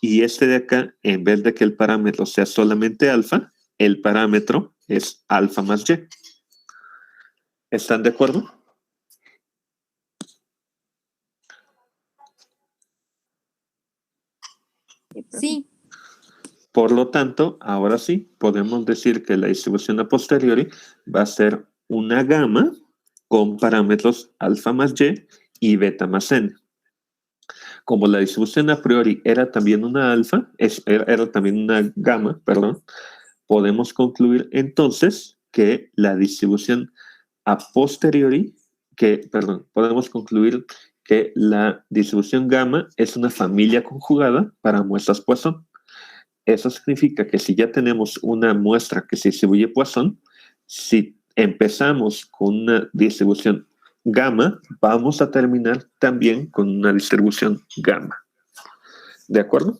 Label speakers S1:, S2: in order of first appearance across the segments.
S1: Y este de acá, en vez de que el parámetro sea solamente alfa, el parámetro es alfa más y. ¿Están de acuerdo?
S2: Sí.
S1: Por lo tanto, ahora sí, podemos decir que la distribución a posteriori va a ser una gamma con parámetros alfa más y beta más n. Como la distribución a priori era también una alfa, era también una gamma, perdón, podemos concluir entonces que la distribución a posteriori, podemos concluir que la distribución gamma es una familia conjugada para muestras Poisson. Eso significa que si ya tenemos una muestra que se distribuye Poisson, si empezamos con una distribución gamma, vamos a terminar también con una distribución gamma. ¿De acuerdo?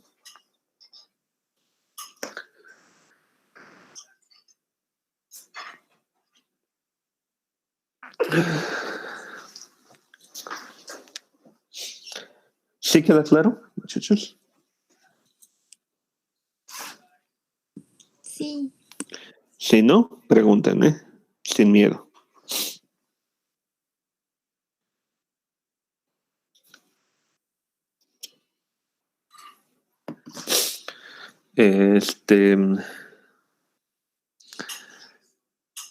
S1: ¿Sí queda claro, muchachos?
S2: Sí.
S1: Si no, pregúntenme, sin miedo.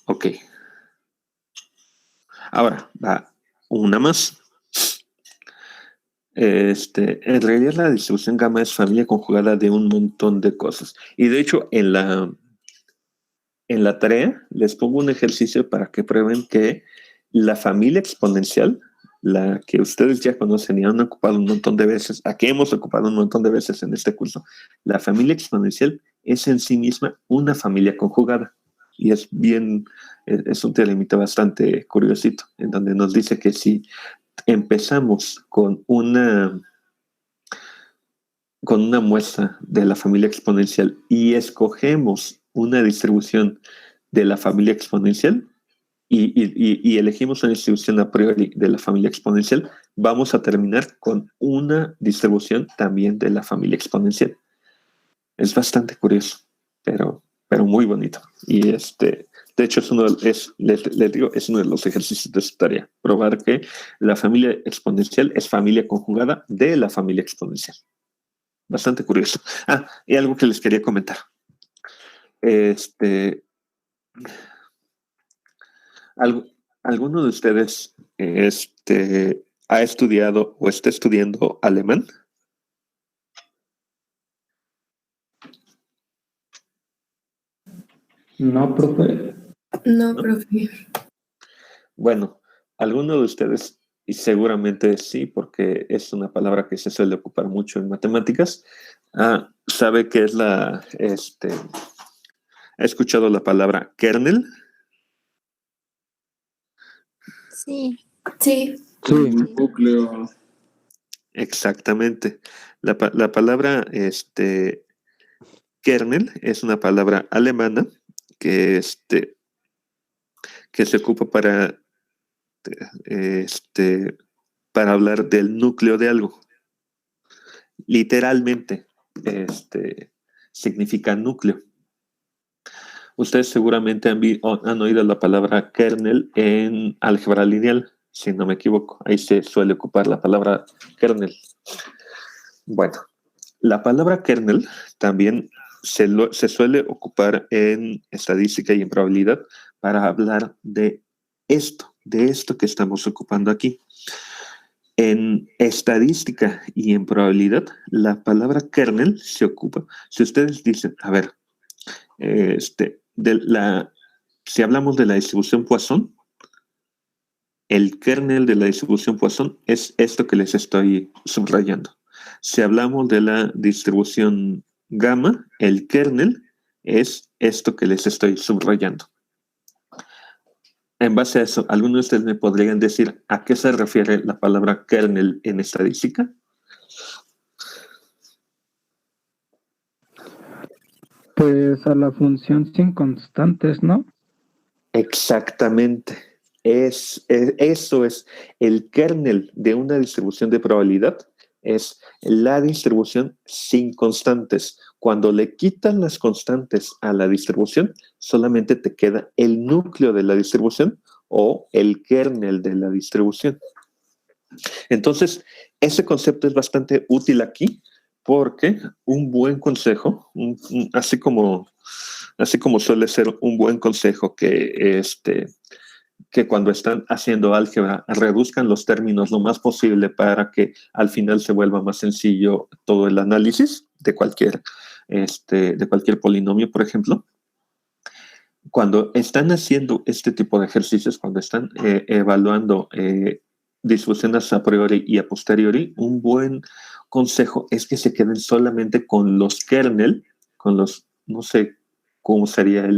S1: Ok. Ahora, va una más. En realidad la distribución gamma es familia conjugada de un montón de cosas. Y de hecho, en la tarea les pongo un ejercicio para que prueben que la familia exponencial, la que ustedes ya conocen y han ocupado un montón de veces, a que hemos ocupado un montón de veces en este curso, la familia exponencial es en sí misma una familia conjugada. Y es un teoremita bastante curiosito, en donde nos dice que si empezamos con una muestra de la familia exponencial y escogemos una distribución de la familia exponencial y elegimos una distribución a priori de la familia exponencial, vamos a terminar con una distribución también de la familia exponencial. Es bastante curioso, pero muy bonito. Y de hecho, les digo, es uno de los ejercicios de su tarea, probar que la familia exponencial es familia conjugada de la familia exponencial. Bastante curioso. Y algo que les quería comentar. ¿Alguno de ustedes ha estudiado o está estudiando alemán?
S3: No, profe.
S2: No, profe.
S1: Bueno, alguno de ustedes, y seguramente sí, porque es una palabra que se suele ocupar mucho en matemáticas, sabe qué es ¿ha escuchado la palabra kernel?
S2: Sí.
S3: Sí. Núcleo.
S1: Exactamente. La palabra kernel es una palabra alemana que se ocupa para hablar del núcleo de algo. Literalmente, significa núcleo. Ustedes seguramente han oído la palabra kernel en álgebra lineal, si no me equivoco. Ahí se suele ocupar la palabra kernel. Bueno, la palabra kernel también se suele ocupar en estadística y en probabilidad para hablar de esto que estamos ocupando aquí. En estadística y en probabilidad, la palabra kernel se ocupa. Si ustedes dicen, a ver, si hablamos de la distribución Poisson, el kernel de la distribución Poisson es esto que les estoy subrayando. Si hablamos de la distribución gamma, el kernel es esto que les estoy subrayando. En base a eso, ¿alguno de ustedes me podrían decir a qué se refiere la palabra kernel en estadística?
S4: Pues a la función sin constantes, ¿no?
S1: Exactamente. Eso es el kernel de una distribución de probabilidad, es la distribución sin constantes. Cuando le quitan las constantes a la distribución, solamente te queda el núcleo de la distribución o el kernel de la distribución. Entonces, ese concepto es bastante útil aquí porque un buen consejo, así como suele ser un buen consejo que cuando están haciendo álgebra reduzcan los términos lo más posible para que al final se vuelva más sencillo todo el análisis de cualquier polinomio, por ejemplo. Cuando están haciendo este tipo de ejercicios, cuando están evaluando distribuciones a priori y a posteriori, un buen consejo es que se queden solamente con los kernel, con los, no sé cómo sería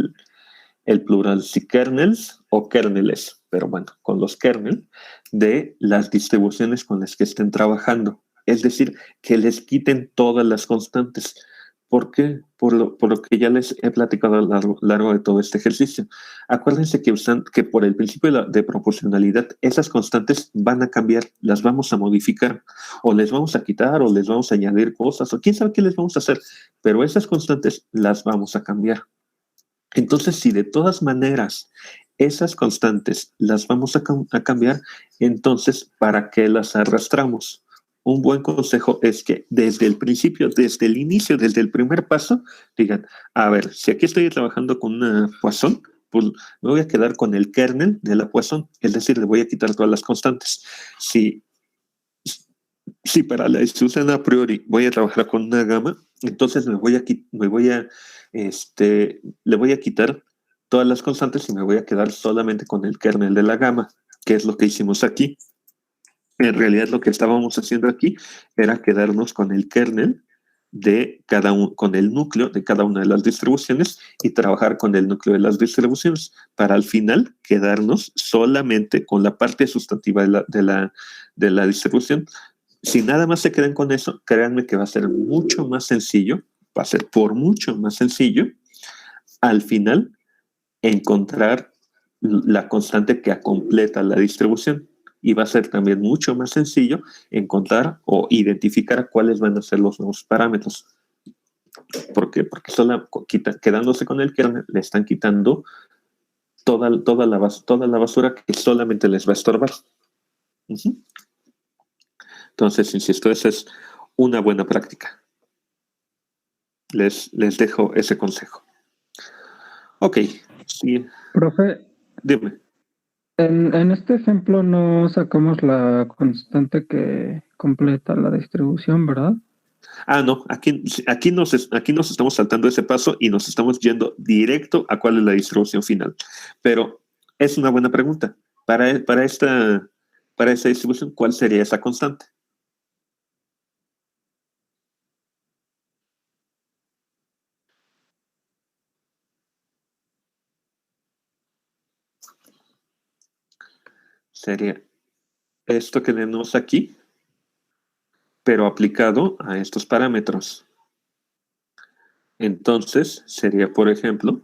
S1: el plural, si kernels o kerneles, pero bueno, con los kernel de las distribuciones con las que estén trabajando. Es decir, que les quiten todas las constantes. ¿Por qué? Por lo que ya les he platicado a lo largo de todo este ejercicio. Acuérdense que por el principio de proporcionalidad, esas constantes van a cambiar, las vamos a modificar, o les vamos a quitar, o les vamos a añadir cosas, o quién sabe qué les vamos a hacer, pero esas constantes las vamos a cambiar. Entonces, si de todas maneras esas constantes las vamos a cambiar, entonces, ¿para qué las arrastramos? Un buen consejo es que desde el principio, desde el inicio, desde el primer paso, digan, a ver, si aquí estoy trabajando con una Poisson, pues me voy a quedar con el kernel de la Poisson, es decir, le voy a quitar todas las constantes. Si para la distribución a priori voy a trabajar con una gama, entonces le voy a quitar todas las constantes y me voy a quedar solamente con el kernel de la gama, que es lo que hicimos aquí. En realidad lo que estábamos haciendo aquí era quedarnos con el kernel de con el núcleo de cada una de las distribuciones y trabajar con el núcleo de las distribuciones para al final quedarnos solamente con la parte sustantiva de la distribución. Si nada más se quedan con eso, créanme que va a ser mucho más sencillo, va a ser por mucho más sencillo al final encontrar la constante que completa la distribución. Y va a ser también mucho más sencillo encontrar o identificar cuáles van a ser los nuevos parámetros. ¿Por qué? Porque quedándose con el kernel le están quitando toda la basura que solamente les va a estorbar. Entonces, insisto, esa es una buena práctica. Les dejo ese consejo. Ok. Sí.
S4: Profe,
S1: Dime.
S4: en este ejemplo no sacamos la constante que completa la distribución, ¿verdad?
S1: No, aquí nos estamos saltando ese paso y nos estamos yendo directo a cuál es la distribución final. Pero es una buena pregunta. Para esta distribución, ¿cuál sería esa constante? Sería esto que tenemos aquí, pero aplicado a estos parámetros. Entonces, sería, por ejemplo,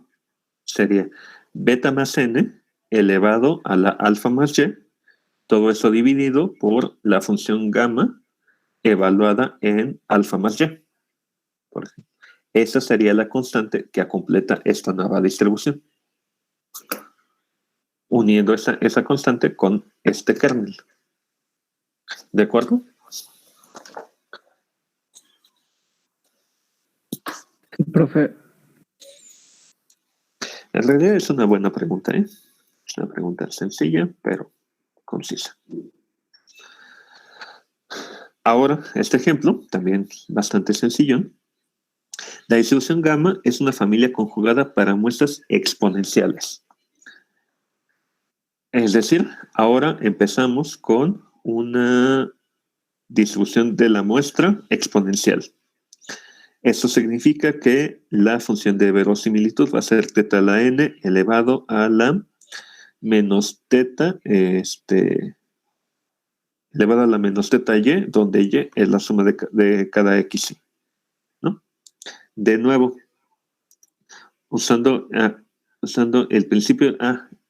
S1: sería beta más n elevado a la alfa más y, todo eso dividido por la función gamma evaluada en alfa más y. Por ejemplo. Esa sería la constante que completa esta nueva distribución. Uniendo esa constante con este kernel. ¿De acuerdo?
S4: Sí, profe.
S1: En realidad es una buena pregunta, ¿eh? Es una pregunta sencilla, pero concisa. Ahora, este ejemplo, también bastante sencillo. La distribución gamma es una familia conjugada para muestras exponenciales. Es decir, ahora empezamos con una distribución de la muestra exponencial. Esto significa que la función de verosimilitud va a ser teta a la n elevado a la menos teta, elevado a la menos teta y, donde y es la suma de cada x, ¿no? De nuevo, usando el principio,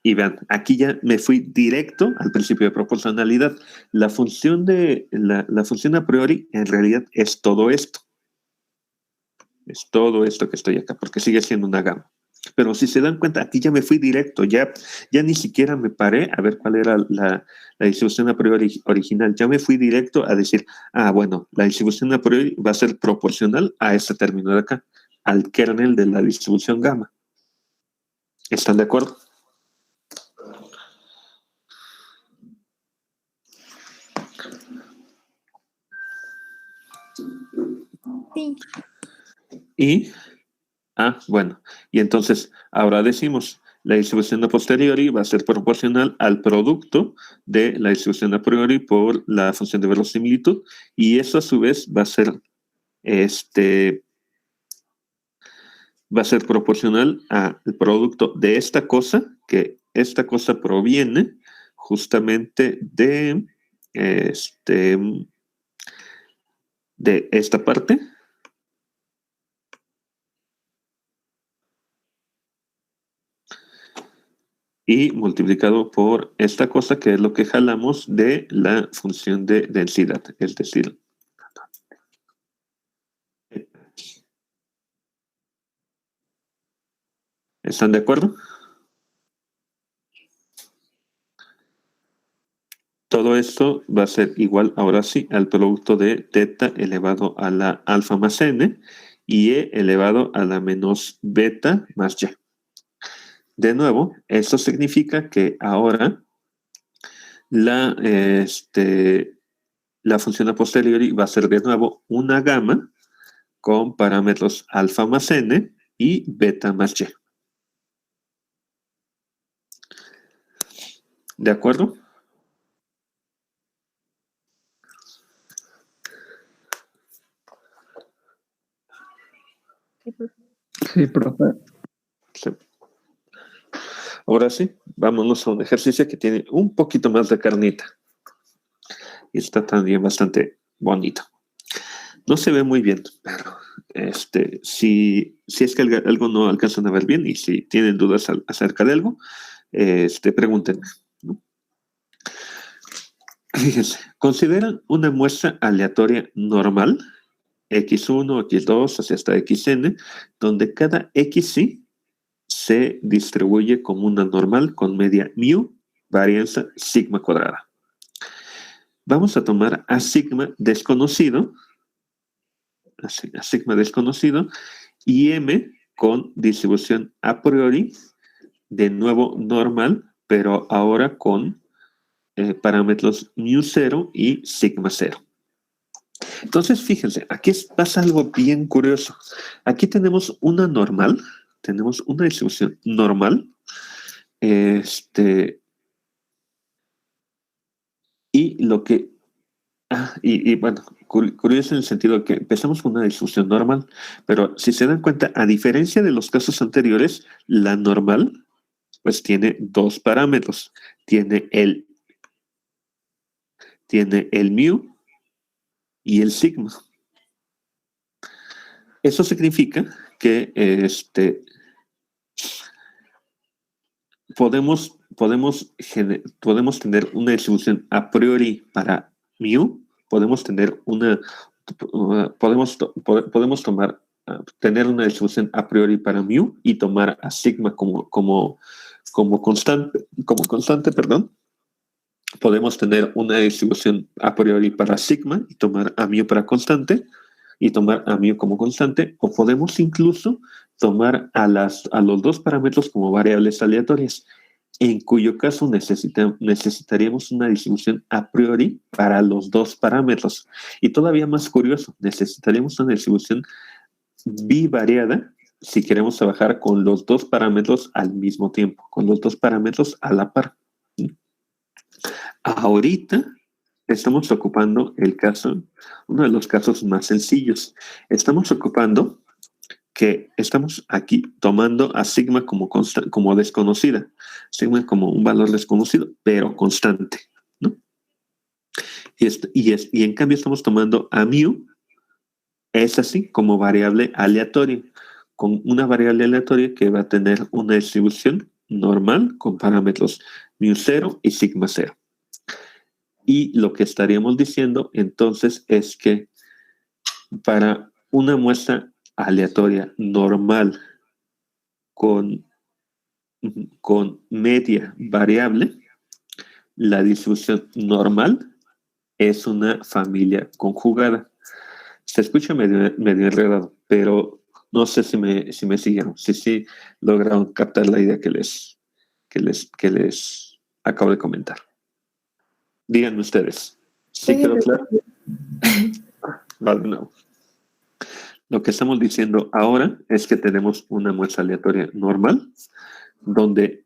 S1: Y vean, aquí ya me fui directo al principio de proporcionalidad. La función la función a priori en realidad es todo esto. Es todo esto que estoy acá, porque sigue siendo una gama. Pero si se dan cuenta, aquí ya me fui directo, ya ni siquiera me paré a ver cuál era la distribución a priori original. Ya me fui directo a decir, bueno, la distribución a priori va a ser proporcional a este término de acá, al kernel de la distribución gamma. ¿Están de acuerdo?
S2: Sí.
S1: Y, bueno, y entonces ahora decimos, la distribución a posteriori va a ser proporcional al producto de la distribución a priori por la función de verosimilitud, y eso a su vez va a ser proporcional al producto de esta cosa, que esta cosa proviene justamente de esta parte. Y multiplicado por esta cosa, que es lo que jalamos de la función de densidad. Es decir, ¿están de acuerdo? Todo esto va a ser igual, ahora sí, al producto de teta elevado a la alfa más n y e elevado a la menos beta más y. De nuevo, esto significa que ahora la función a posteriori va a ser de nuevo una gama con parámetros alfa más n y beta más y. ¿De acuerdo?
S4: Sí, profe.
S1: Sí. Ahora sí, vámonos a un ejercicio que tiene un poquito más de carnita. Y está también bastante bonito. No se ve muy bien, pero si es que algo no alcanzan a ver bien y si tienen dudas acerca de algo, pregúntenme, ¿no? Fíjense, consideran una muestra aleatoria normal, x1, x2, hasta xn, donde cada xi se distribuye como una normal con media mu, varianza sigma cuadrada. Vamos a tomar a sigma desconocido, y m con distribución a priori, de nuevo normal, pero ahora con parámetros mu0 y sigma0. Entonces, fíjense, aquí pasa algo bien curioso. Aquí tenemos una normal, tenemos una distribución normal, y lo que, bueno, curioso en el sentido de que empezamos con una distribución normal, pero si se dan cuenta, a diferencia de los casos anteriores, la normal, pues tiene dos parámetros. Tiene el mu y el sigma. Eso significa que podemos tener una distribución a priori para mu, podemos tener tener una distribución a priori para mu y tomar a sigma como constante, perdón. Podemos tener una distribución a priori para sigma y tomar a mu para constante y tomar a mu como constante, o podemos incluso tomar a los dos parámetros como variables aleatorias, en cuyo caso necesitaríamos una distribución a priori para los dos parámetros. Y todavía más curioso, necesitaríamos una distribución bivariada si queremos trabajar con los dos parámetros al mismo tiempo, con los dos parámetros a la par. Ahorita estamos ocupando uno de los casos más sencillos. Estamos ocupando que estamos aquí tomando a sigma como desconocida, sigma como un valor desconocido, pero constante, ¿no? Y en cambio estamos tomando a mu, es así, como variable aleatoria, con una variable aleatoria que va a tener una distribución normal con parámetros μ0 y sigma 0. Y lo que estaríamos diciendo entonces es que para una muestra aleatoria normal con media variable, la distribución normal es una familia conjugada. Se escucha medio enredado, pero no sé si me siguieron, si lograron captar la idea que les acabo de comentar. Díganme ustedes. ¿Sí quedó claro? Vale, no. Lo que estamos diciendo ahora es que tenemos una muestra aleatoria normal, donde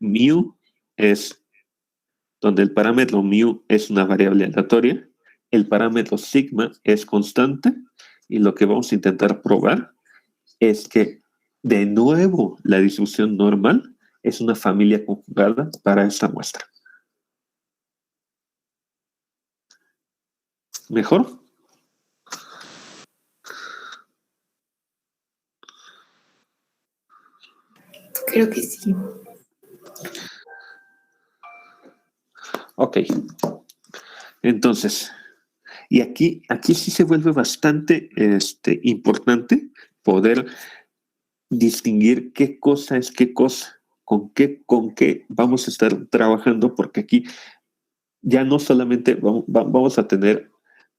S1: donde el parámetro μ es una variable aleatoria, el parámetro sigma es constante, y lo que vamos a intentar probar es que, de nuevo, la distribución normal es una familia conjugada para esta muestra. ¿Mejor?
S2: Creo que sí.
S1: Ok. Entonces, y aquí sí se vuelve bastante importante poder distinguir qué cosa es qué cosa, con qué vamos a estar trabajando, porque aquí ya no solamente vamos a tener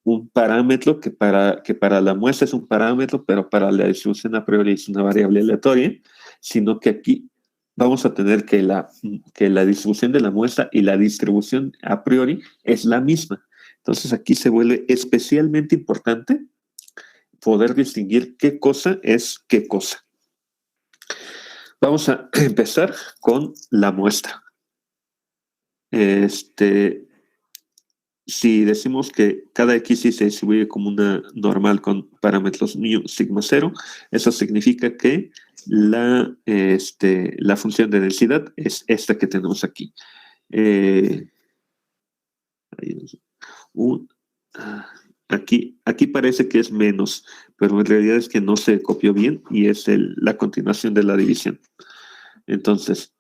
S1: un parámetro que para la muestra es un parámetro, pero para la distribución a priori es una variable aleatoria, sino que aquí vamos a tener que la distribución de la muestra y la distribución a priori es la misma. Entonces aquí se vuelve especialmente importante poder distinguir qué cosa es qué cosa. Vamos a empezar con la muestra. Si decimos que cada x se distribuye como una normal con parámetros μ, sigma 0, eso significa que la función de densidad es esta que tenemos aquí. Aquí parece que es menos, pero en realidad es que no se copió bien y es la continuación de la división. Entonces,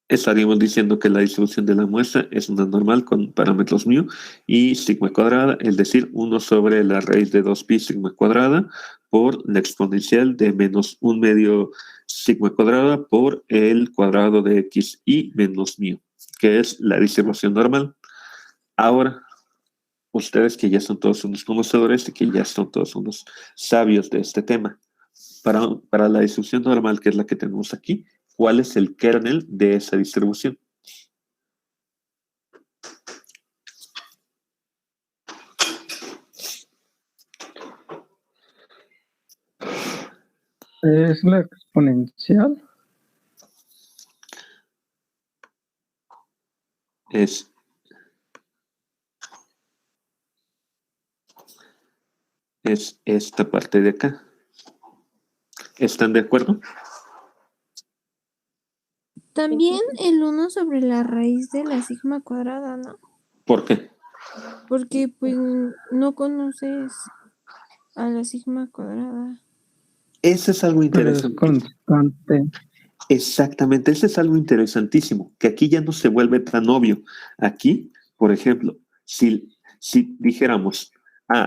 S1: estaríamos diciendo que la distribución de la muestra es una normal con parámetros μ y sigma cuadrada, es decir, 1 sobre la raíz de 2pi sigma cuadrada por la exponencial de menos 1 medio sigma cuadrada por el cuadrado de x y menos μ, que es la distribución normal. Ahora, ustedes que ya son todos unos conocedores y que ya son todos unos sabios de este tema, para la distribución normal, que es la que tenemos aquí, ¿cuál es el kernel de esa distribución?
S4: ¿Es la exponencial?
S1: Es esta parte de acá. ¿Están de acuerdo?
S2: También el 1 sobre la raíz de la sigma cuadrada, ¿no?
S1: ¿Por qué?
S2: Porque pues no conoces a la sigma cuadrada.
S1: Eso es algo
S4: Pero es
S1: interesante.
S4: constante.
S1: Exactamente, eso es algo interesantísimo, que aquí ya no se vuelve tan obvio. Aquí, por ejemplo, si dijéramos,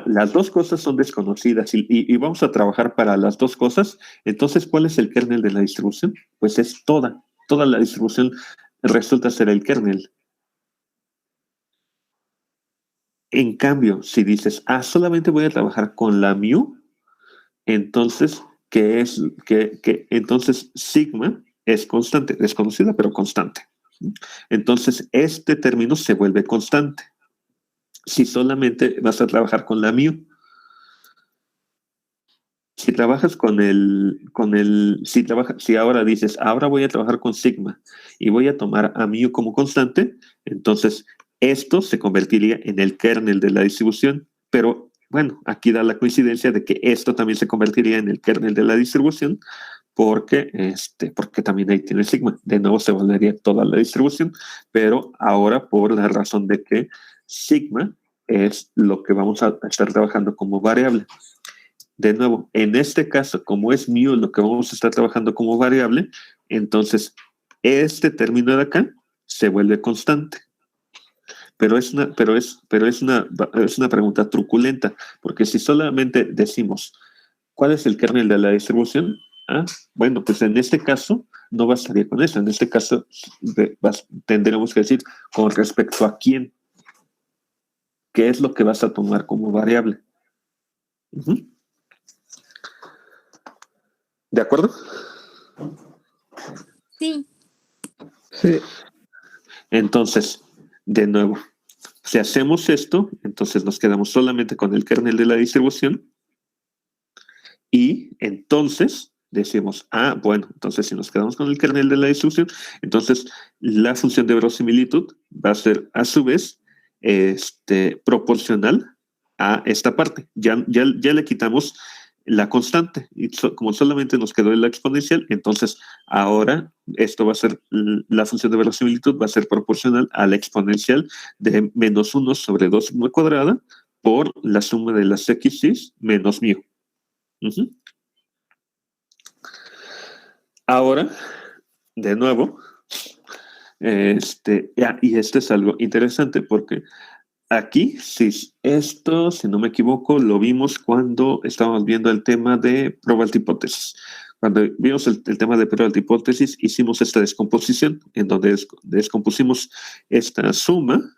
S1: las dos cosas son desconocidas y vamos a trabajar para las dos cosas, entonces, ¿cuál es el kernel de la distribución? Pues es toda la distribución resulta ser el kernel. En cambio, si dices, solamente voy a trabajar con la μ, entonces, entonces sigma es constante, desconocida, pero constante. Entonces, este término se vuelve constante. Si solamente vas a trabajar con la μ, si trabajas si ahora dices, ahora voy a trabajar con sigma y voy a tomar a μ como constante, entonces esto se convertiría en el kernel de la distribución, pero bueno, aquí da la coincidencia de que esto también se convertiría en el kernel de la distribución, porque también ahí tiene sigma. De nuevo se volvería toda la distribución, pero ahora por la razón de que sigma es lo que vamos a estar trabajando como variable. de nuevo, en este caso, como es mu lo que vamos a estar trabajando como variable, entonces este término de acá se vuelve constante. Pero es una pregunta truculenta, porque si solamente decimos, ¿cuál es el kernel de la distribución? Bueno, pues en este caso no bastaría con eso. En este caso tendremos que decir con respecto a quién, qué es lo que vas a tomar como variable. Uh-huh. ¿De acuerdo?
S2: Sí.
S4: Sí.
S1: Entonces, de nuevo, si hacemos esto, entonces nos quedamos solamente con el kernel de la distribución y entonces decimos, bueno, entonces si nos quedamos con el kernel de la distribución, entonces la función de verosimilitud va a ser a su vez proporcional a esta parte. Ya le quitamos la constante y como solamente nos quedó la exponencial, entonces ahora esto va a ser, la función de verosimilitud va a ser proporcional a la exponencial de menos 1 sobre 2 sigma cuadrada por la suma de las x's menos mu. Uh-huh. Ahora, de nuevo, y esto es algo interesante porque aquí, si no me equivoco, lo vimos cuando estábamos viendo el tema de probabilidad hipótesis. Cuando vimos el tema de probabilidad hipótesis, hicimos esta descomposición en donde descompusimos esta suma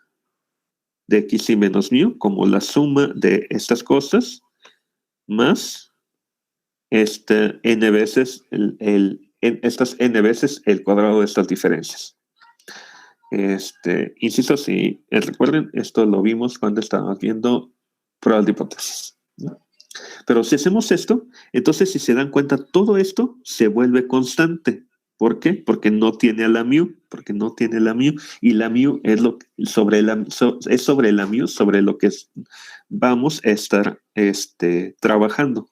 S1: de x y menos mu como la suma de estas cosas más n veces estas n veces el cuadrado de estas diferencias. Insisto, si recuerden, esto lo vimos cuando estábamos viendo pruebas de hipótesis, ¿no? Pero si hacemos esto, entonces si se dan cuenta, todo esto se vuelve constante. ¿Por qué? Porque no tiene a la mu, y la mu es sobre la mu, sobre lo que vamos a estar trabajando.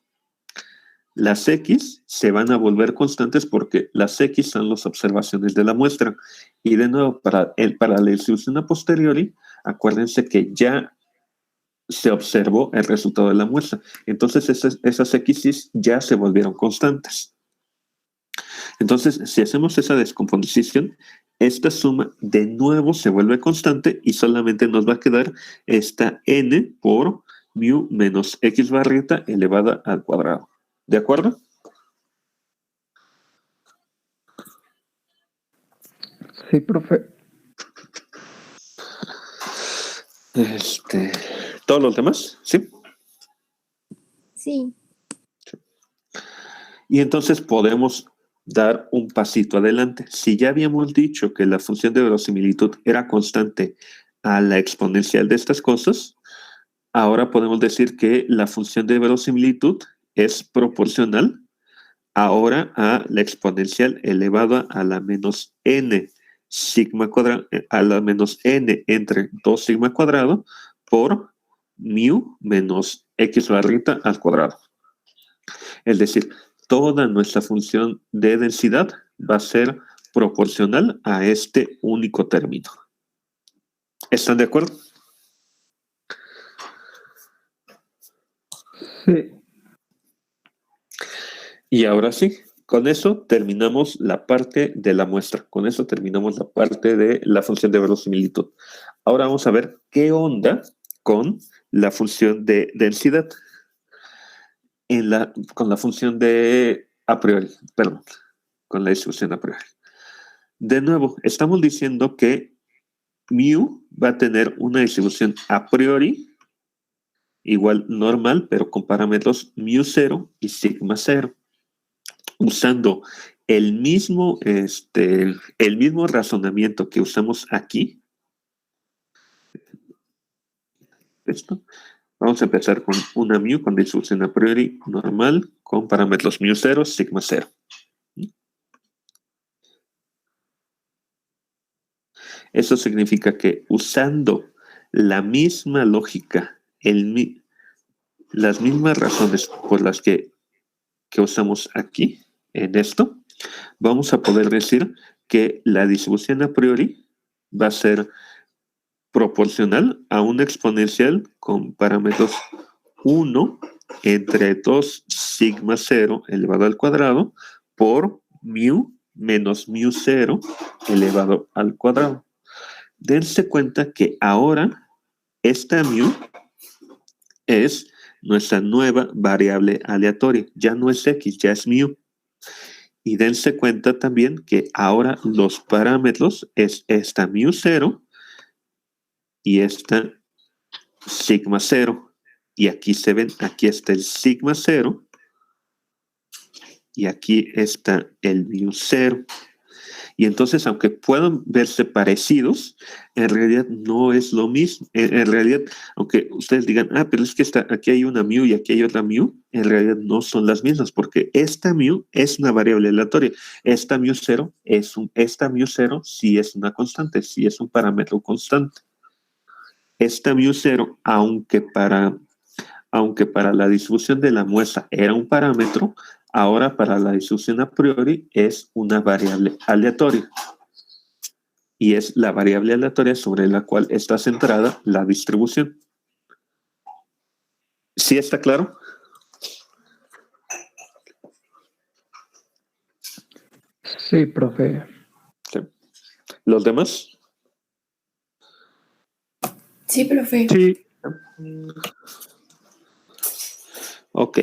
S1: Las X se van a volver constantes porque las X son las observaciones de la muestra. Y de nuevo, para la distribución a posteriori, acuérdense que ya se observó el resultado de la muestra. Entonces esas X ya se volvieron constantes. Entonces, si hacemos esa descomposición, esta suma de nuevo se vuelve constante y solamente nos va a quedar esta n por mu menos x barrita elevada al cuadrado. ¿De acuerdo?
S4: Sí, profe.
S1: ¿Todos los demás? ¿Sí?
S2: Sí.
S1: Y entonces podemos dar un pasito adelante. Si ya habíamos dicho que la función de verosimilitud era constante a la exponencial de estas cosas, ahora podemos decir que la función de verosimilitud es proporcional ahora a la exponencial elevada a la menos n sigma cuadrado, a la menos n entre 2 sigma cuadrado por mu menos x barrita al cuadrado. Es decir, toda nuestra función de densidad va a ser proporcional a este único término. ¿Están de acuerdo?
S4: Sí.
S1: Y ahora sí, con eso terminamos la parte de la muestra. Con eso terminamos la parte de la función de verosimilitud. Ahora vamos a ver qué onda con la función de densidad. Con la función de a priori, perdón, con la distribución a priori. De nuevo, estamos diciendo que mu va a tener una distribución a priori igual normal, pero con parámetros mu0 y sigma 0. Usando el mismo razonamiento que usamos aquí. Vamos a empezar con una mu con distribución a priori normal con parámetros mu0, sigma 0. Eso significa que usando la misma lógica, las mismas razones por las que usamos aquí, en esto, vamos a poder decir que la distribución a priori va a ser proporcional a una exponencial con parámetros 1 entre 2 sigma 0 elevado al cuadrado por mu menos mu 0 elevado al cuadrado. Dense cuenta que ahora esta mu es nuestra nueva variable aleatoria. Ya no es x, ya es mu. Y dense cuenta también que ahora los parámetros es esta mu 0 y esta sigma 0. Y aquí se ven, aquí está el sigma 0 y aquí está el mu 0. Y entonces, aunque puedan verse parecidos, en realidad no es lo mismo. En realidad, aunque ustedes digan, pero es que aquí hay una mu y aquí hay otra mu, en realidad no son las mismas, porque esta mu es una variable aleatoria. Esta mu 0 sí es una constante, sí es un parámetro constante. Esta mu 0, aunque para la distribución de la muestra era un parámetro, ahora para la distribución a priori es una variable aleatoria. Y es la variable aleatoria sobre la cual está centrada la distribución. ¿Sí está claro?
S4: Sí, profe.
S1: Sí. ¿Los demás?
S5: Sí, profe.
S4: Sí.
S1: Ok.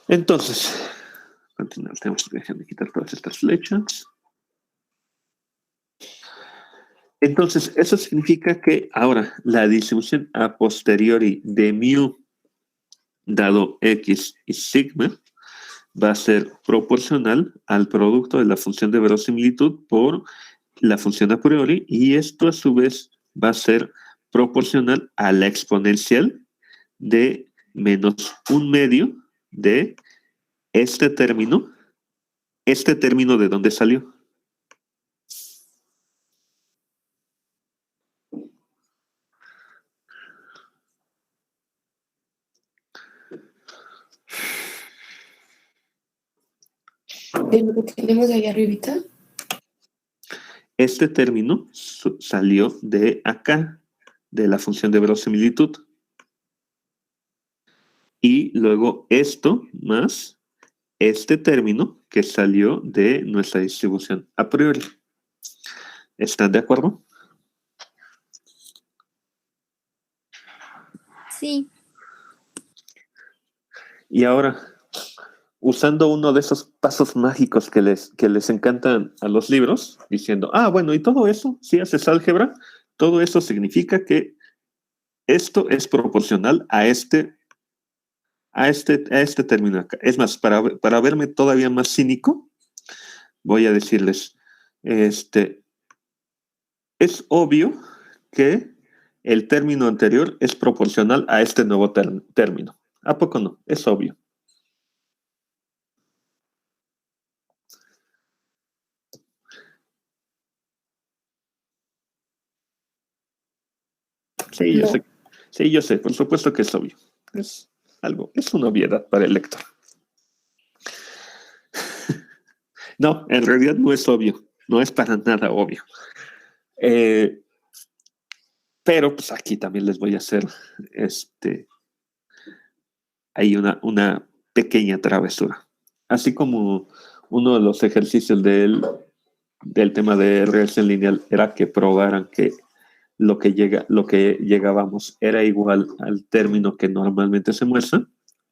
S1: Entonces, continuar. Tenemos que dejar de quitar todas estas flechas. Entonces, eso significa que ahora la distribución a posteriori de mu dado x y sigma va a ser proporcional al producto de la función de verosimilitud por la función a priori, y esto a su vez va a ser proporcional a la exponencial de menos 1/2 de este término de dónde salió.
S5: ¿De lo que tenemos ahí arribita?
S1: Este término salió de acá, de la función de verosimilitud. Y luego esto más este término que salió de nuestra distribución a priori. ¿Están de acuerdo?
S2: Sí.
S1: Y ahora, usando uno de esos pasos mágicos que les encantan a los libros, diciendo, bueno, y todo eso, si haces álgebra, todo eso significa que esto es proporcional a este término acá. Es más, para verme todavía más cínico, voy a decirles, es obvio que el término anterior es proporcional a este nuevo término. ¿A poco no? Es obvio. Sí, yo sé. Sí, yo sé, por supuesto que es obvio. Es una obviedad para el lector. No, en realidad no es obvio. No es para nada obvio. Pero pues aquí también les voy a hacer hay una pequeña travesura. Así como uno de los ejercicios del tema de regresión lineal era que probaran que lo que llegábamos era igual al término que normalmente se muestra.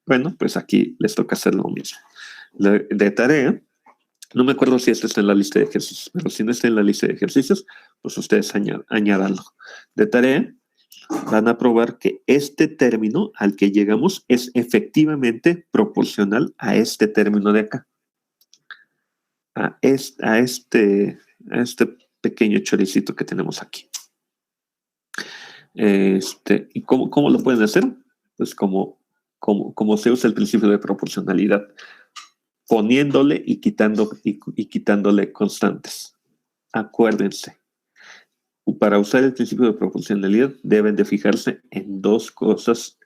S1: Bueno, pues aquí les toca hacer lo mismo. De tarea, no me acuerdo si esto está en la lista de ejercicios, pero si no está en la lista de ejercicios, pues ustedes añádanlo. De tarea, van a probar que este término al que llegamos es efectivamente proporcional a este término de acá. A este pequeño choricito que tenemos aquí. ¿Y cómo lo pueden hacer? Pues como se usa el principio de proporcionalidad, poniéndole y quitándole constantes. Acuérdense, para usar el principio de proporcionalidad deben de fijarse en dos cosas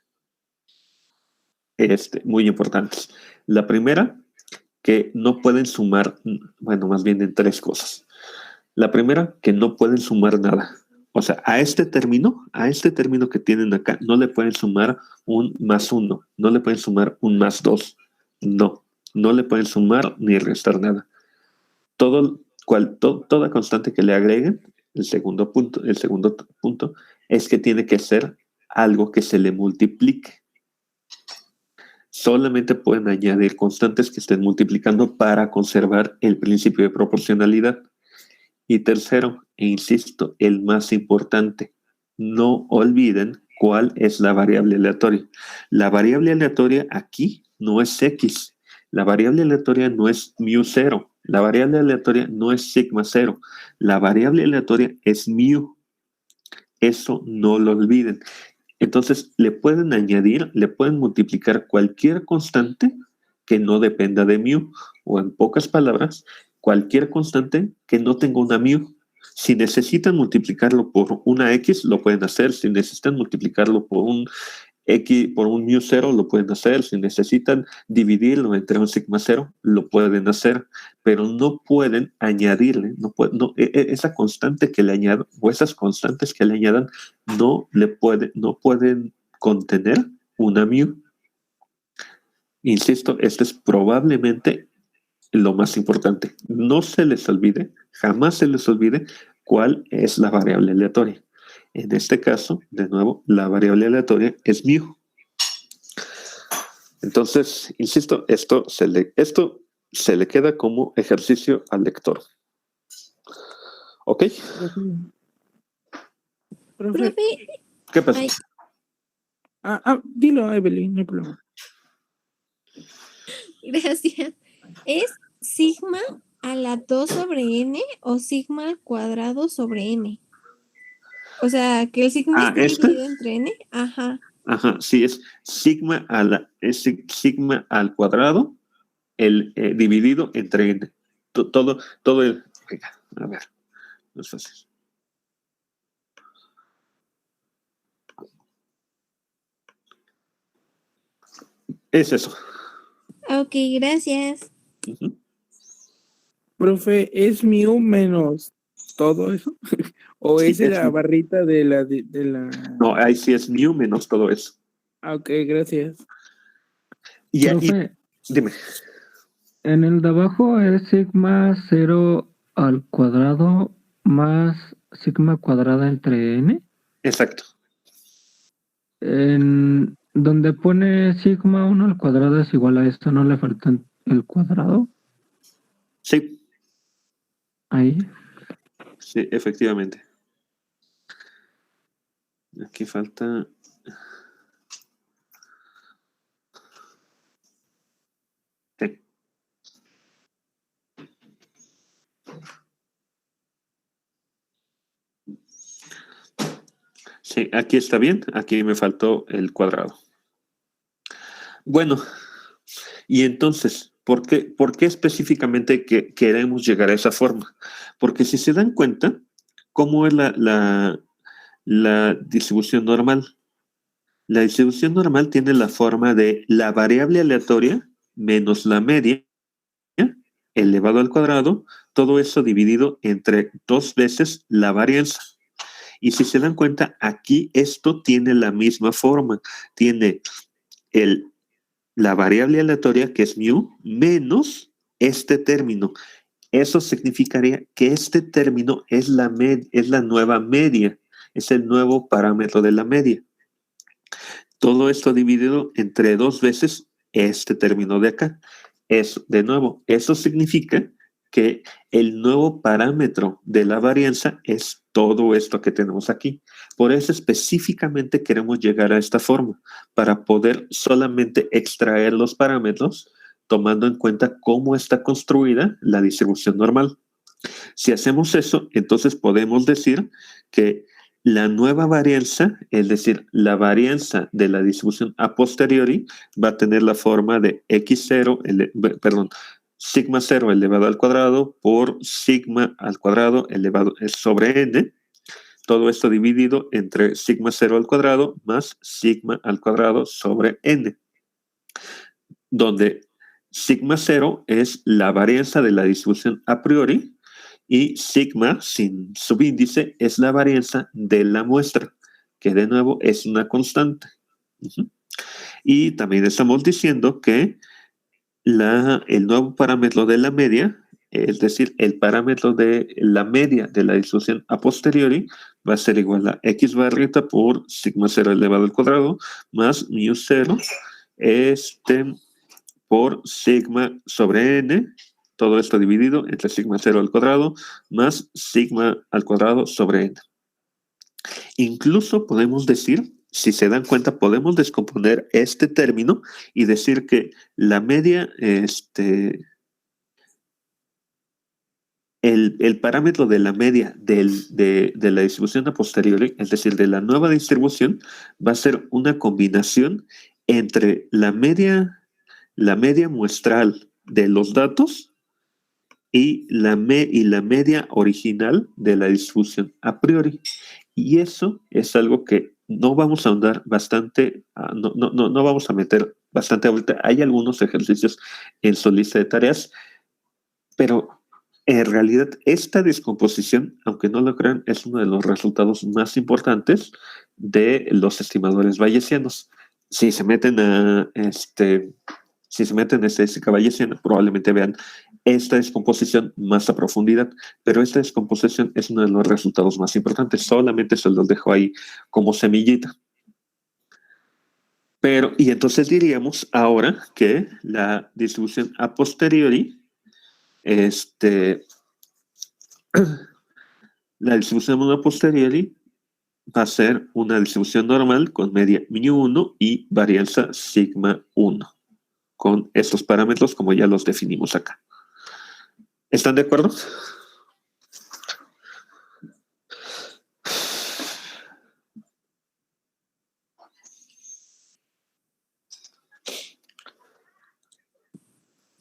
S1: muy importantes. La primera, que no pueden sumar, bueno, más bien en tres cosas. La primera, que no pueden sumar nada. O sea, a este término que tienen acá, no le pueden sumar un +1, no le pueden sumar un +2. No le pueden sumar ni restar nada. Toda constante que le agreguen, el segundo punto es que tiene que ser algo que se le multiplique. Solamente pueden añadir constantes que estén multiplicando para conservar el principio de proporcionalidad. Y tercero, e insisto, el más importante, no olviden cuál es la variable aleatoria. La variable aleatoria aquí no es X. La variable aleatoria no es μ0. La variable aleatoria no es σ0. La variable aleatoria es μ. Eso no lo olviden. Entonces, le pueden añadir, le pueden multiplicar cualquier constante que no dependa de μ, o en pocas palabras, cualquier constante que no tenga una μ. Si necesitan multiplicarlo por una x, lo pueden hacer. Si necesitan multiplicarlo por un x, por un μ0, lo pueden hacer. Si necesitan dividirlo entre un σ0, lo pueden hacer. Pero no pueden añadirle, esa constante que le añadan, o esas constantes que le añadan, no pueden contener una μ. Insisto, esto es probablemente lo más importante. No se les olvide, jamás se les olvide cuál es la variable aleatoria. En este caso, de nuevo, la variable aleatoria es μ. Entonces, insisto, esto se le queda como ejercicio al lector. ¿Ok?
S2: Profe,
S1: ¿Qué pasa?
S2: ay,
S6: Dilo, Evelyn, no hay problema.
S2: gracias. ¿Es sigma a la 2 sobre n o sigma al cuadrado sobre n? O sea, que el sigma esté dividido entre n. Ajá.
S1: Ajá, sí, es sigma al cuadrado dividido entre n. Todo el... Venga, a ver, no es fácil. Es eso.
S2: Ok, gracias.
S1: Uh-huh.
S6: Profe, ¿es μ menos todo eso? ¿O
S1: Sí,
S6: es la barrita de la...
S1: No, ahí sí es μ menos todo eso.
S6: Ok, gracias.
S1: Y
S4: Profe,
S1: dime.
S4: en el de abajo es sigma 0 al cuadrado más sigma cuadrada entre n.
S1: Exacto.
S4: En donde pone sigma 1 al cuadrado es igual a esto, ¿no le falta el cuadrado?
S1: Sí.
S4: Ahí.
S1: Sí, efectivamente. Aquí falta... Sí. Sí, aquí está bien. Aquí me faltó el cuadrado. Bueno, y entonces, ¿por qué específicamente queremos llegar a esa forma? Porque si se dan cuenta, ¿cómo es la distribución normal? La distribución normal tiene la forma de la variable aleatoria menos la media elevado al cuadrado, todo eso dividido entre 2 veces la varianza. Y si se dan cuenta, aquí esto tiene la misma forma. Tiene la variable aleatoria, que es μ, menos este término. Eso significaría que este término es la nueva media, es el nuevo parámetro de la media. Todo esto dividido entre 2 veces este término de acá. De nuevo, eso significa que el nuevo parámetro de la varianza es todo esto que tenemos aquí. Por eso específicamente queremos llegar a esta forma, para poder solamente extraer los parámetros tomando en cuenta cómo está construida la distribución normal. Si hacemos eso, entonces podemos decir que la nueva varianza, es decir, la varianza de la distribución a posteriori, va a tener la forma de sigma 0 elevado al cuadrado por sigma al cuadrado elevado sobre n. Todo esto dividido entre sigma 0 al cuadrado más sigma al cuadrado sobre n, donde sigma 0 es la varianza de la distribución a priori Y sigma, sin subíndice, es la varianza de la muestra, que de nuevo es una constante. Uh-huh. Y también estamos diciendo que el nuevo parámetro de la media, es decir, el parámetro de la media de la distribución a posteriori, va a ser igual a x barrita por sigma 0 elevado al cuadrado más mu 0 por sigma sobre n, todo esto dividido entre sigma 0 al cuadrado más sigma al cuadrado sobre n. Incluso podemos decir, si se dan cuenta, podemos descomponer este término y decir que la media, el parámetro de la media de la distribución a posteriori, es decir, de la nueva distribución, va a ser una combinación entre la media muestral de los datos y la media original de la distribución a priori. Y eso es algo que no vamos a ahondar bastante, no vamos a meter bastante ahorita. Hay algunos ejercicios en su lista de tareas, pero en realidad esta descomposición, aunque no lo crean, es uno de los resultados más importantes de los estimadores bayesianos. Si se meten a estadística bayesiana, probablemente vean esta descomposición más a profundidad, pero esta descomposición es uno de los resultados más importantes. Solamente se los dejo ahí como semillita. Y entonces diríamos ahora que la distribución a posteriori, la distribución a posteriori va a ser una distribución normal con media μ1 y varianza sigma 1, con estos parámetros como ya los definimos acá. ¿Están de acuerdo?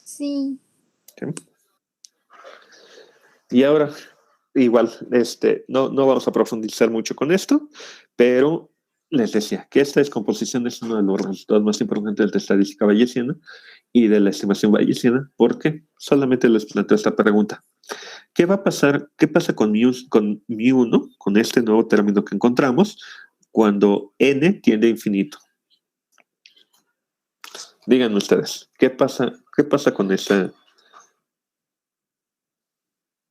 S2: Sí.
S1: Okay. Y ahora, igual, no vamos a profundizar mucho con esto, pero les decía que esta descomposición es uno de los resultados más importantes de la estadística bayesiana y de la estimación bayesiana, porque solamente les planteo esta pregunta. ¿Qué va a pasar? ¿Qué pasa con μ1, con este nuevo término que encontramos, cuando n tiende a infinito? Díganme ustedes, ¿qué pasa con esa?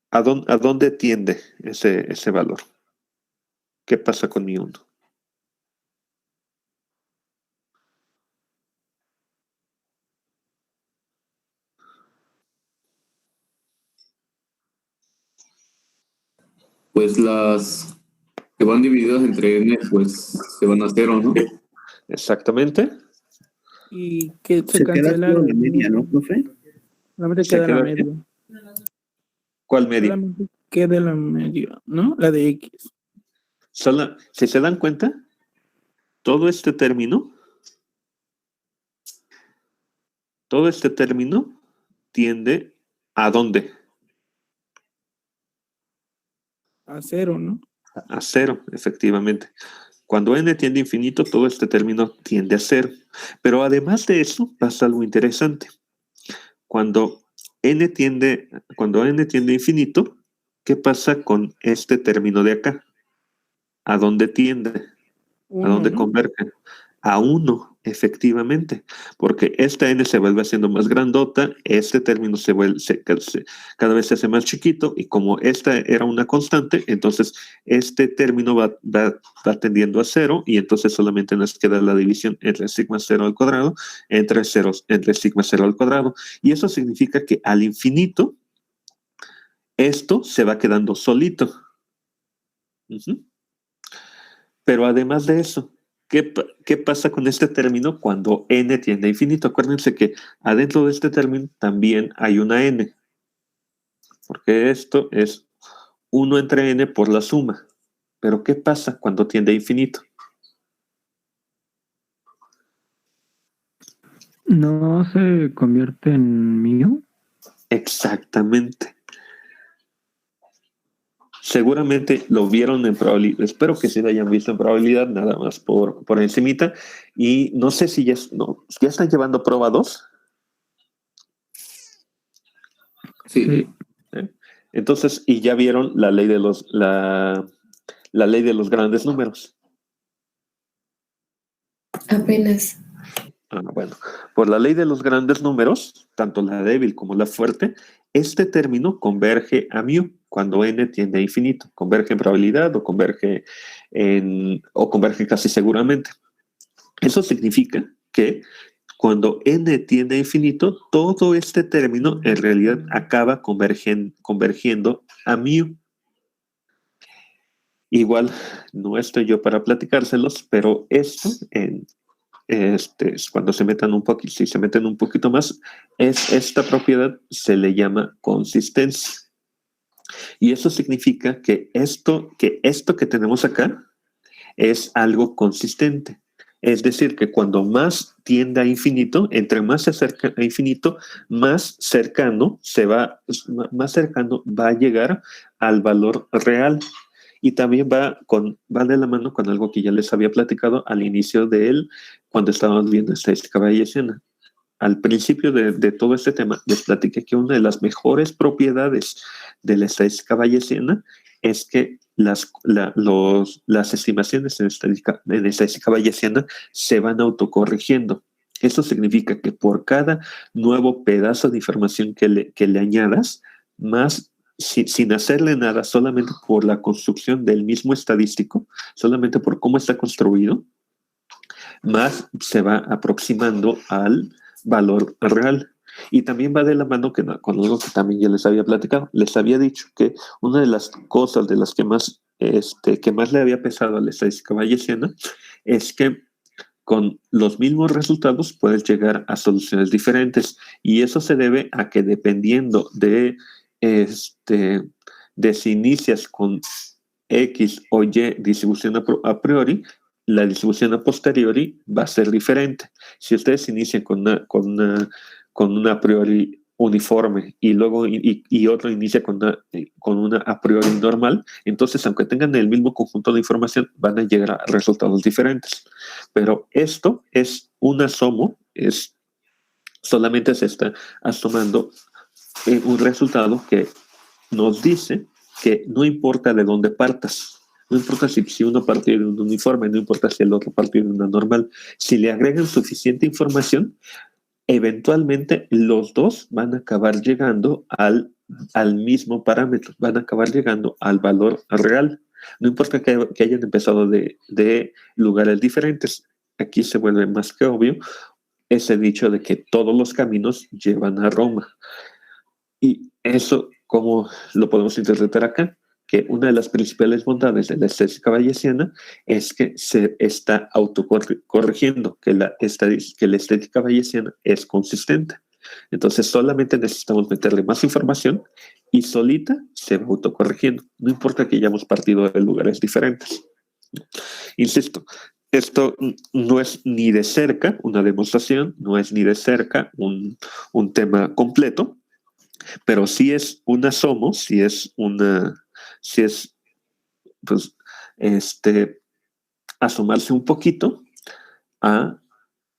S1: ¿A dónde tiende ese valor? ¿Qué pasa con μ1?
S3: Pues las que van divididas entre n, pues se van a 0, ¿no?
S1: Exactamente.
S6: Y que se
S7: queda
S6: cancela
S7: solo la media, ¿no, profe?
S6: Solamente queda la media.
S1: ¿Cuál media?
S6: Solamente queda la media, ¿no? La de X.
S1: Si se dan cuenta, todo este término tiende ¿a dónde?
S6: A 0, ¿no?
S1: A 0, efectivamente. Cuando n tiende a infinito, todo este término tiende a 0. Pero además de eso, pasa algo interesante. Cuando n tiende a infinito, ¿qué pasa con este término de acá? ¿A dónde tiende? ¿A dónde converge? A 1, efectivamente, porque esta n se vuelve haciendo más grandota, este término cada vez se hace más chiquito, y como esta era una constante, entonces este término va tendiendo a 0, y entonces solamente nos queda la división entre sigma 0 al cuadrado entre sigma 0 al cuadrado, y eso significa que al infinito esto se va quedando solito. Uh-huh. Pero además de eso, ¿qué pasa con este término cuando n tiende a infinito? Acuérdense que adentro de este término también hay una n, porque esto es 1 entre n por la suma. Pero ¿qué pasa cuando tiende a infinito?
S4: ¿No se convierte en μ?
S1: Exactamente. Seguramente lo vieron en probabilidad. Espero que sí lo hayan visto en probabilidad, nada más por encimita. Y no sé si ya están llevando prueba 2.
S3: Sí.
S1: Entonces, y ya vieron la ley de la ley de los grandes números.
S5: Apenas.
S1: Bueno, por la ley de los grandes números, tanto la débil como la fuerte, este término converge a mu cuando n tiende a infinito. Converge en probabilidad o converge casi seguramente. Eso significa que cuando n tiende a infinito, todo este término en realidad acaba convergiendo a mu. Igual, no estoy yo para platicárselos, pero esto cuando se metan un poquito, si se meten un poquito más, esta propiedad se le llama consistencia. Y eso significa que esto que tenemos acá es algo consistente. Es decir, que cuando más tiende a infinito, entre más se acerca a infinito, más cercano va a llegar al valor real. Y también va de la mano con algo que ya les había platicado al inicio de él, cuando estábamos viendo estadística bayesiana. Al principio de todo este tema, les platiqué que una de las mejores propiedades de la estadística bayesiana es que las estimaciones en estadística bayesiana se van autocorrigiendo. Eso significa que por cada nuevo pedazo de información que le añadas, más sin hacerle nada, solamente por la construcción del mismo estadístico, solamente por cómo está construido, más se va aproximando al valor real. Y también va de la mano con algo que también ya les había platicado. Les había dicho que una de las cosas de las que más le había pesado a la estadística bayesiana es que con los mismos resultados puedes llegar a soluciones diferentes. Y eso se debe a que dependiendo de si inicias con X o Y distribución a priori, la distribución a posteriori va a ser diferente. Si ustedes inician con una a priori uniforme y luego y otro inicia con una a priori normal, entonces aunque tengan el mismo conjunto de información, van a llegar a resultados diferentes. Pero esto es un asomo, solamente se está asomando un resultado que nos dice que no importa de dónde partas, no importa si uno partió de un uniforme, no importa si el otro partió de una normal, si le agregan suficiente información, eventualmente los dos van a acabar llegando al mismo parámetro, van a acabar llegando al valor real. No importa que hayan empezado de lugares diferentes. Aquí se vuelve más que obvio ese dicho de que todos los caminos llevan a Roma. Y eso, ¿cómo lo podemos interpretar acá? Que una de las principales bondades de la estadística bayesiana es que se está autocorrigiendo, que la estadística bayesiana es consistente. Entonces solamente necesitamos meterle más información y solita se va autocorrigiendo. No importa que hayamos partido de lugares diferentes. Insisto, esto no es ni de cerca una demostración, no es ni de cerca un tema completo, pero sí es un asomo, pues, asomarse un poquito a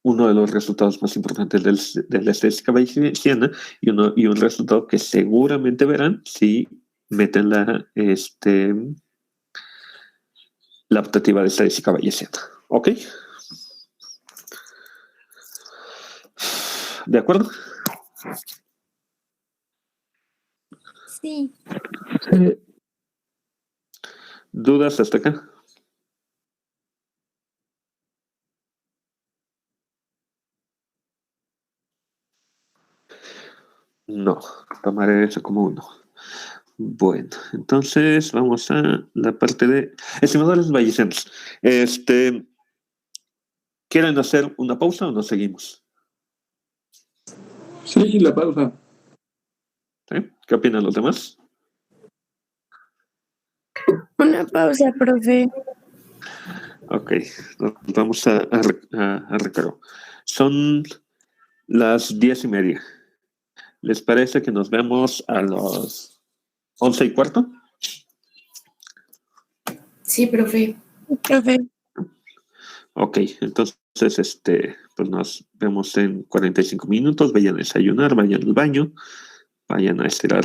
S1: uno de los resultados más importantes de la estadística bayesiana y un resultado que seguramente verán si meten la optativa de estadística bayesiana. ¿Ok? ¿De acuerdo?
S2: Sí.
S4: Sí.
S1: ¿Dudas hasta acá? No, tomaré eso como uno. Bueno, entonces vamos a la parte de estimadores bayesianos. ¿Quieren hacer una pausa o nos seguimos?
S3: Sí, la pausa.
S1: ¿Sí? ¿Qué opinan los demás?
S5: Una pausa, profe.
S1: Ok, nos vamos a recargo. Son las 10:30. ¿Les parece que nos vemos a las 11:15?
S5: Sí, profe.
S2: Profe.
S1: Ok, entonces pues nos vemos en 45 minutos. Vayan a desayunar, vayan al baño, vayan a estirar